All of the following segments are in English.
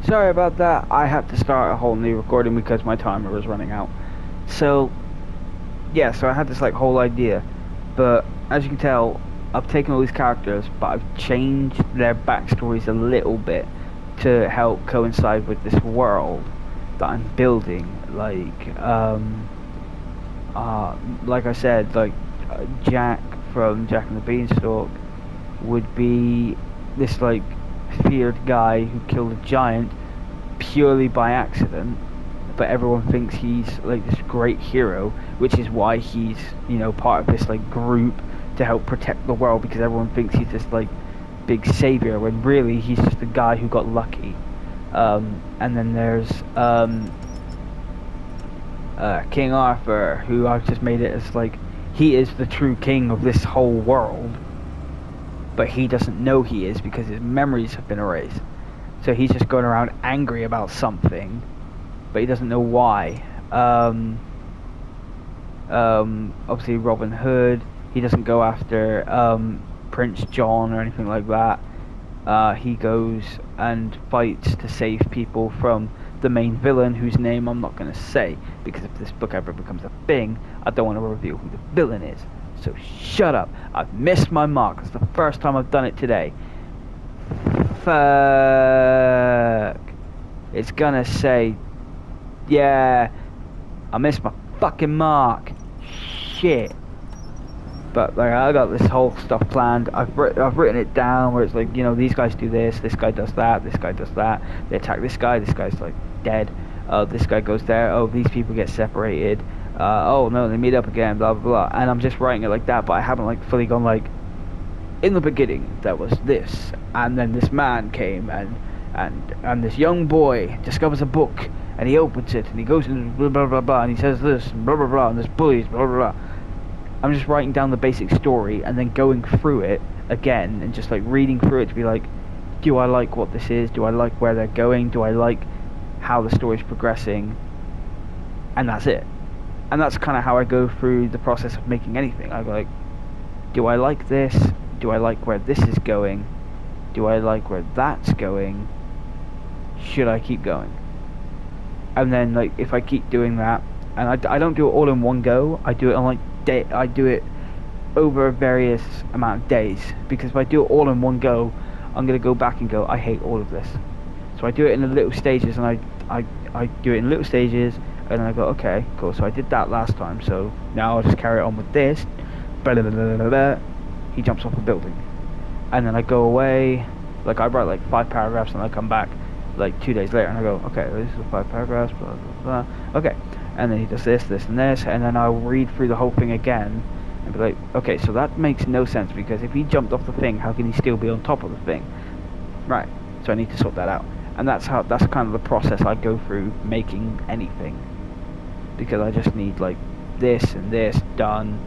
Sorry about that. I had to start a whole new recording because my timer was running out. So, yeah, so I had this like whole idea. But as you can tell, I've taken all these characters, but I've changed their backstories a little bit to help coincide with this world that I'm building. Like I said, Jack from Jack and the Beanstalk would be this like feared guy who killed a giant purely by accident, but everyone thinks he's like this great hero, which is why he's, part of this like group to help protect the world, because everyone thinks he's this like big savior when really he's just a guy who got lucky. And then there's King Arthur, who I've just made it as like he is the true king of this whole world, but he doesn't know he is because his memories have been erased. So he's just going around angry about something, but he doesn't know why. Obviously Robin Hood, he doesn't go after Prince John or anything like that. He goes and fights to save people from the main villain, whose name I'm not going to say, because if this book ever becomes a thing, I don't want to reveal who the villain is. So shut up. I've missed my mark. It's the first time I've done it today. Fuck. It's gonna say, yeah, I missed my fucking mark. Shit. But like, I got this whole stuff planned. I've written it down where it's like, these guys do this guy does that, this guy does that. They attack this guy's like dead. This guy goes there. Oh, these people get separated. Oh no, they meet up again. Blah blah blah. And I'm just writing it like that, but I haven't like fully gone like, in the beginning there was this, and then this man came, and this young boy discovers a book, and he opens it, and he goes into blah blah blah blah, and he says this, blah blah blah, and there's bullies, blah blah blah. I'm just writing down the basic story and then going through it again and just like reading through it to be like, do I like what this is? Do I like where they're going? Do I like how the story's progressing? And that's it. And that's kind of how I go through the process of making anything. I go like, do I like this? Do I like where this is going? Do I like where that's going? Should I keep going? And then like, if I keep doing that, and I don't do it all in one go, I do it on like I do it over a various amount of days, because if I do it all in one go, I'm going to go back and go, I hate all of this. So I do it in little stages, and I do it in little stages, and then I go, okay, cool, so I did that last time, so now I'll just carry it on with this. Blah, blah, blah, blah, blah. He jumps off a building, and then I go away, like I write like 5 paragraphs, and I come back like 2 days later, and I go, okay, this is 5 paragraphs, blah blah blah, okay. And then he does this, this, and this, and then I'll read through the whole thing again and be like, okay, so that makes no sense, because if he jumped off the thing, how can he still be on top of the thing? Right, so I need to sort that out. And that's kind of the process I go through making anything, because I just need like this and this done.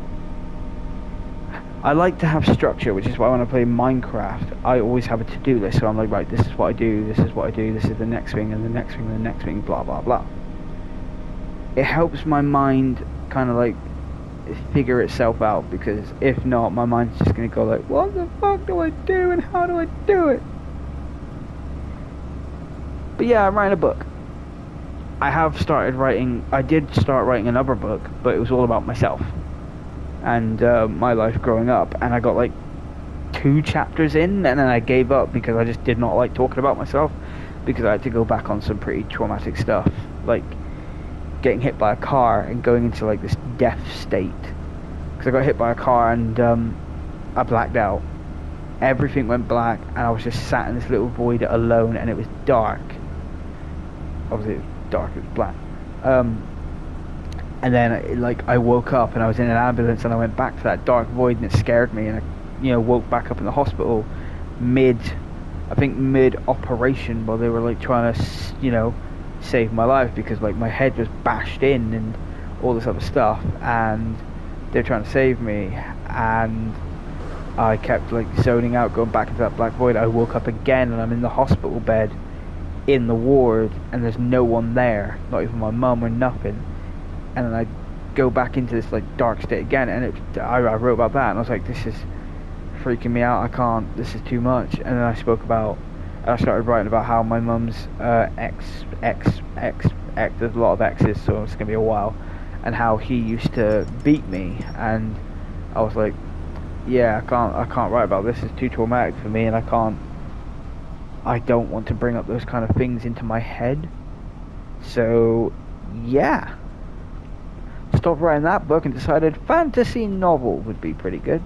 I like to have structure, which is why when I play Minecraft, I always have a to-do list. So I'm like, right, this is what I do, this is what I do, this is the next thing, and the next thing, and the next thing, blah blah blah. It helps my mind kind of like figure itself out, because if not, my mind's just going to go like, what the fuck do I do and how do I do it? But yeah, I'm writing a book. I did start writing another book, but it was all about myself and my life growing up, and I got like 2 chapters in, and then I gave up because I just did not like talking about myself, because I had to go back on some pretty traumatic stuff, like getting hit by a car and going into like this death state, because I got hit by a car and I blacked out. Everything went black, and I was just sat in this little void alone, and it was dark. Obviously it was dark, it was black. And then I woke up, and I was in an ambulance, and I went back to that dark void, and it scared me, and I woke back up in the hospital mid operation, while they were like trying to save my life, because like my head was bashed in and all this other stuff, and they're trying to save me, and I kept like zoning out, going back into that black void. I woke up again, and I'm in the hospital bed in the ward, and there's no one there, not even my mum or nothing. And then I go back into this like dark state again, and I wrote about that, and I was like, this is freaking me out, I can't, this is too much. And then I spoke about I started writing about how my mum's ex, there's a lot of exes, so it's gonna be a while, and how he used to beat me, and I was like, yeah, I can't write about this. It's too traumatic for me, and I don't want to bring up those kind of things into my head. So, yeah, stopped writing that book and decided fantasy novel would be pretty good.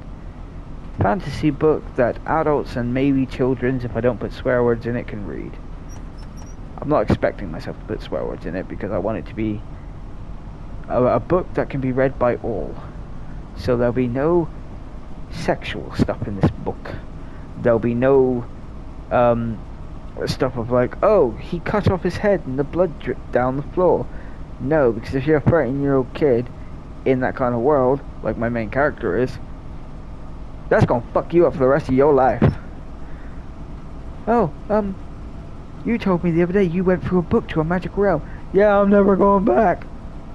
Fantasy book that adults and maybe children, if I don't put swear words in it, can read. I'm not expecting myself to put swear words in it because I want it to be a book that can be read by all. So there'll be no sexual stuff in this book. There'll be no stuff of like, oh, he cut off his head and the blood dripped down the floor. No, because if you're a 13-year-old kid in that kind of world, like my main character is, that's gonna fuck you up for the rest of your life. Oh, you told me the other day you went through a book to a magic realm. Yeah, I'm never going back.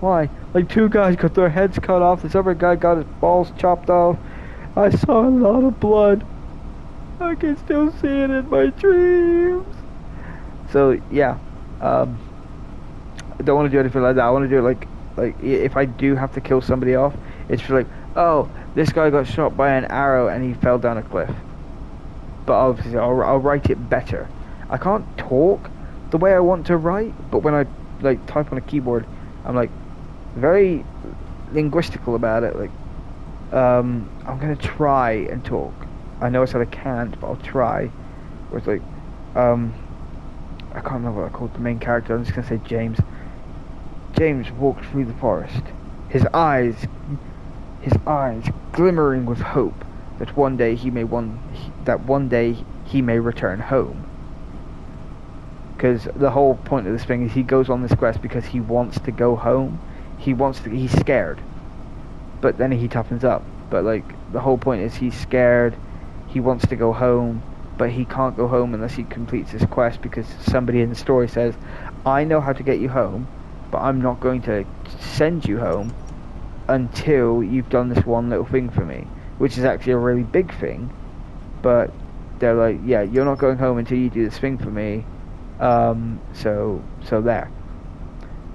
Why? Like 2 guys got their heads cut off, this other guy got his balls chopped off. I saw a lot of blood. I can still see it in my dreams. So, yeah. I don't want to do anything like that. I want to do it like if I do have to kill somebody off, it's for like, oh, this guy got shot by an arrow and he fell down a cliff. But obviously, I'll write it better. I can't talk the way I want to write, but when I like type on a keyboard, I'm like very linguistical about it. Like, I'm gonna try and talk. I know I said I can't, but I'll try. Where it's like, I can't remember what I called the main character. I'm just gonna say James. James walked through the forest, his eyes glimmering with hope that one day he may return home. Because the whole point of this thing is he goes on this quest because he wants to go home. He's scared, but then he toughens up. But like the whole point is he's scared. He wants to go home, but he can't go home unless he completes his quest because somebody in the story says, I know how to get you home, but I'm not going to send you home until you've done this one little thing for me, which is actually a really big thing. But they're like, yeah, you're not going home until you do this thing for me. So there.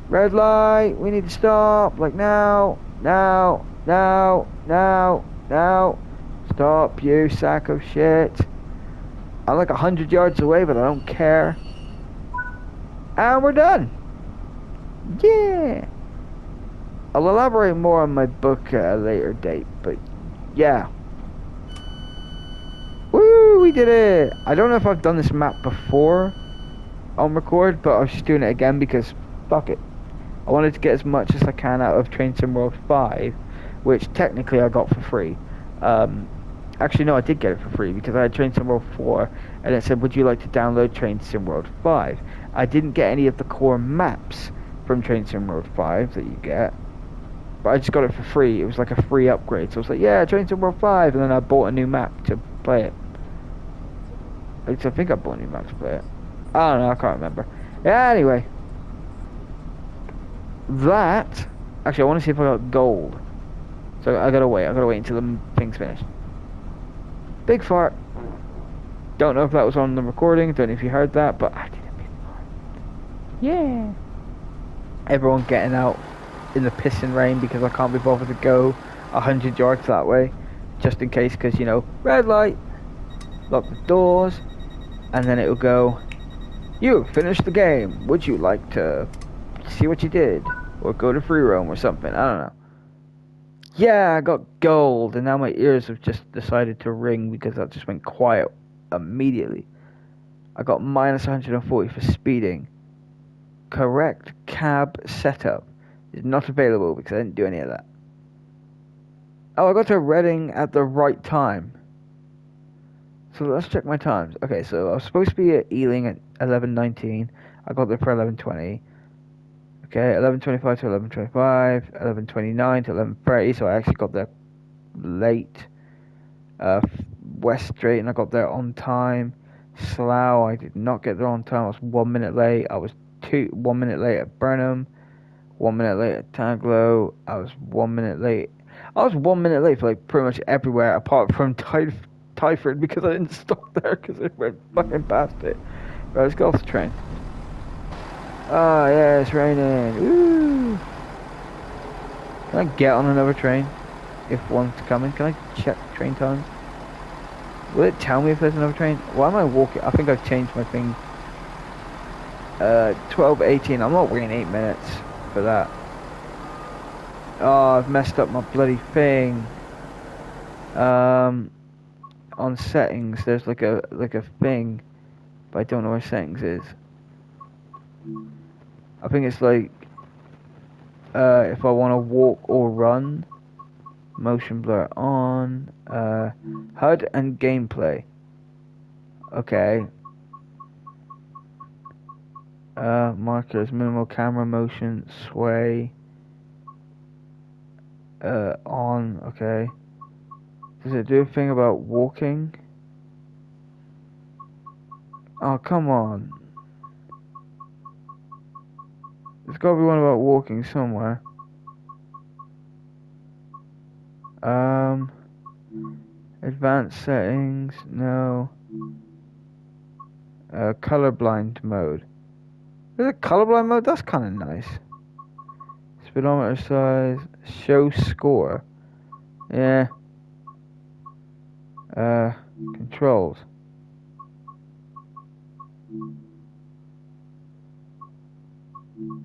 Red light, we need to stop, like now. Stop, you sack of shit. I'm like 100 yards away, but I don't care. And we're done. Yeah. I'll elaborate more on my book at a later date, but yeah. Woo, we did it! I don't know if I've done this map before on record, but I was just doing it again because fuck it. I wanted to get as much as I can out of Train Sim World 5, which technically I got for free. Actually, no, I did get it for free because I had Train Sim World 4, and it said, would you like to download Train Sim World 5? I didn't get any of the core maps from Train Sim World 5 that you get, but I just got it for free. It was like a free upgrade, so I was like, yeah, Train Sim World 5, and then I bought a new map to play it. At least I think I bought a new map to play it. I don't know, I can't remember. Yeah, anyway. That, actually, I want to see if I got gold. So I gotta wait until the thing's finished. Big fart. Don't know if that was on the recording, don't know if you heard that, but I did a big fart. Yeah. Everyone getting out in the pissing rain because I can't be bothered to go 100 yards that way. Just in case, because, you know, red light, lock the doors, and then it'll go, you finished the game. Would you like to see what you did? Or go to free roam or something, I don't know. Yeah, I got gold, and now my ears have just decided to ring because that just went quiet immediately. I got minus 140 for speeding. Correct cab setup is not available because I didn't do any of that. Oh, I got to Reading at the right time. So let's check my times. Okay, so I was supposed to be at Ealing at 11:19. I got there for 11:20. Okay, 11:25 to 11:25, 11:29 to 11:30. So I actually got there late. West Drayton, I got there on time. Slough, I did not get there on time. I was 1 minute late. I was 1 minute late at Burnham. 1 minute late at Taglow. I was 1 minute late. I was 1 minute late for like pretty much everywhere apart from typhoid because I didn't stop there because it went fucking past it. Right, let's go off the train. Oh yeah, it's raining. Woo! Can I get on another train if one's coming? Can I check train times? Will it tell me if there's another train? Why am I walking? I think I've changed my thing. 12:18. I'm not waiting 8 minutes for that. Oh, I've messed up my bloody thing. On settings, there's like a thing, but I don't know where settings is. I think it's like if I want to walk or run. Motion blur on. HUD and gameplay. Okay. Markers, minimal camera motion, sway. On. Okay. Does it do a thing about walking? Oh, come on. There's gotta be one about walking somewhere. Advanced settings, no. Colorblind mode. There's a colorblind mode? That's kind of nice. Speedometer size, show score. Yeah. Controls.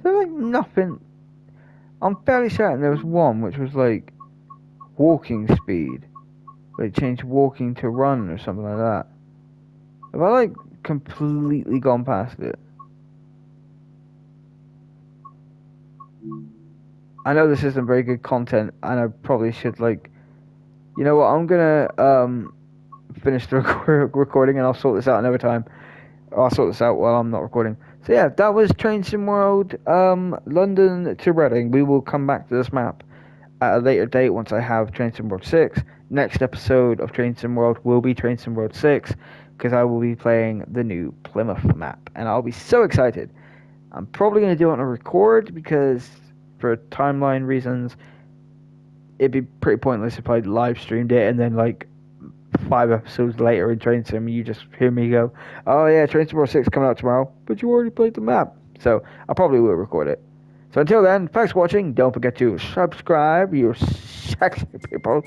There's like nothing. I'm fairly certain there was one which was like walking speed. But it changed walking to run or something like that. Have I like completely gone past it? I know this isn't very good content and I probably should like, you know what, I'm gonna finish the recording and I'll sort this out another time. Or I'll sort this out while I'm not recording. So yeah, that was Train Sim World, London to Reading. We will come back to this map at a later date once I have Train Sim World 6. Next episode of Train Sim World will be Train Sim World 6 because I will be playing the new Plymouth map and I'll be so excited. I'm probably going to do it on a record because for timeline reasons it'd be pretty pointless if I live streamed it and then like 5 episodes later in Train Sim you just hear me go, oh yeah, Train Sim World 6 coming out tomorrow, but you already played the map. So I probably will record it. So until then, thanks for watching. Don't forget to subscribe, you sexy people.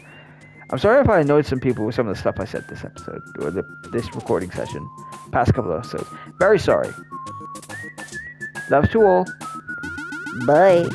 I'm sorry if I annoyed some people with some of the stuff I said this episode, or this recording session, past couple of episodes. Very sorry. Love to all. Bye.